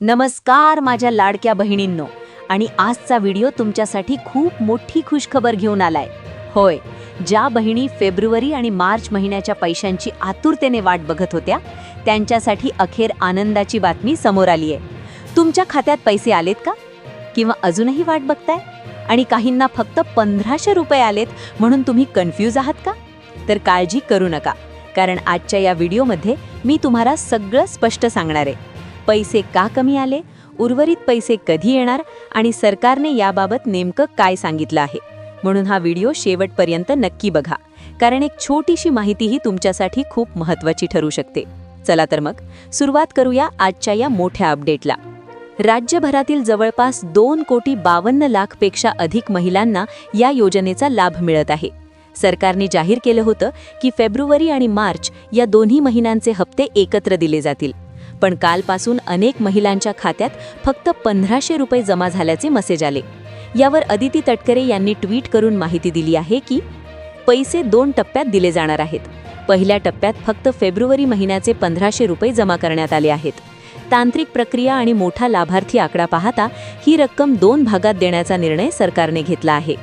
नमस्कार माझ्या लाडक्या बहिणींनो, आणि आजचा व्हिडिओ तुमच्यासाठी खूप मोठी खुशखबर घेऊन आलाय. होय, ज्या बहिणी फेब्रुवारी आणि मार्च महिन्याच्या पैशांची आतुरतेने वाट बघत होत्या, त्यांच्यासाठी अखेर आनंदाची बातमी समोर आली आहे. तुमच्या खात्यात पैसे आलेत का? किंवा अजूनही वाट बघताय? आणि काहींना फक्त 1500 रुपये आलेत म्हणून तुम्ही कन्फ्यूज आहात का? तर काळजी करू नका, कारण आजच्या या व्हिडिओमध्ये मी तुम्हाला सगळं स्पष्ट सांगणार आहे. पैसे का कमी आले, उर्वरित पैसे कधी येणार आणि सरकारने याबाबत नेमकं काय सांगितलं आहे. म्हणून हा व्हिडिओ शेवटपर्यंत नक्की बघा, कारण एक छोटीशी माहितीही तुमच्यासाठी खूप महत्त्वाची ठरू शकते. चला तर मग सुरुवात करूया आजच्या या मोठ्या अपडेटला. राज्यभरातील जवळपास 2,52,00,000 पेक्षा अधिक महिलांना या योजनेचा लाभ मिळत आहे. सरकारने जाहीर केलं होतं की फेब्रुवारी आणि मार्च या दोन्ही महिन्यांचे हप्ते एकत्र दिले जातील. पण कालपासून अनेक महिलांच्या खात्यात फक्त 1500 रुपये जमा झाल्याचे मेसेज आले. यावर अदिती तटकरे यांनी ट्विट करून माहिती दिली आहे की पैसे 2 टप्प्यात दिले जाणार आहेत. पहिल्या टप्प्यात फक्त फेब्रुवारी महिन्याचे 1500 रुपये जमा करण्यात आले आहेत. तांत्रिक प्रक्रिया आणि मोठा लाभार्थी आकडा पाहता ही रक्कम 2 भागात देण्याचा निर्णय सरकारने घेतला आहे.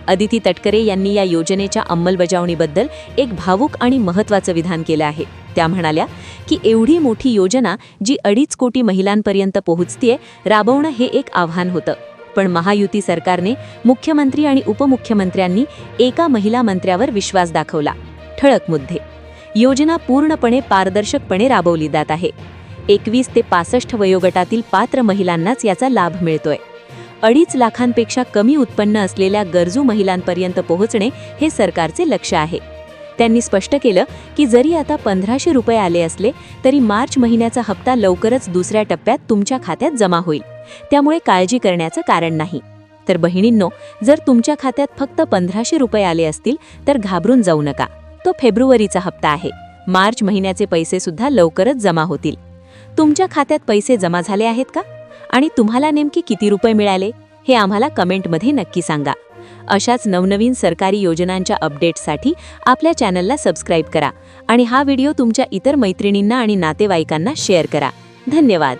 अदिती तटकरे यांनी या योजनेच्या अंमलबजावणीबद्दल एक भावूक आणि महत्त्वाचं विधान केलं आहे. त्या म्हणाल्या की एवढी मोठी योजना जी 2.5 कोटी महिलांपर्यंत पोहोचतेय, राबवणं हे एक आव्हान होतं. पण महायुती सरकारने, मुख्यमंत्री आणि उपमुख्यमंत्र्यांनी एका महिला मंत्र्यावर विश्वास दाखवला. ठळक मुद्दे: योजना पूर्णपणे पारदर्शकपणे राबवली जात आहे. 21 ते 65 वयोगटातील पात्र महिलांनाच याचा लाभ मिळतोय. 2.5 लाखांपेक्षा कमी उत्पन्न असलेल्या गरजू महिलांपर्यंत पोहोचणे हे सरकारचे लक्ष्य आहे. त्यांनी स्पष्ट केलं की जरी आता 1500 रुपये आले असले तरी मार्च महिन्याचा हप्ता लवकरच दुसऱ्या टप्प्यात तुमच्या खात्यात जमा होईल. त्यामुळे काळजी करण्याचं कारण नाही. तर बहिणींनो, जर तुमच्या खात्यात फक्त 1500 रुपये आले असतील तर घाबरून जाऊ नका. तो फेब्रुवारीचा हप्ता आहे. मार्च महिन्याचे पैसे सुद्धा लवकरच जमा होतील. तुमच्या खात्यात पैसे जमा झाले आहेत का? आणि तुम्हाला नेमके किती रुपये मिळाले हे आम्हाला कमेंटमध्ये नक्की सांगा. अशाच नवनवीन सरकारी योजनांच्या अपडेट्ससाठी आपल्या चॅनलला सबस्क्राईब करा आणि हा व्हिडिओ तुमच्या इतर मैत्रिणींना आणि नातेवाईकांना शेअर करा. धन्यवाद.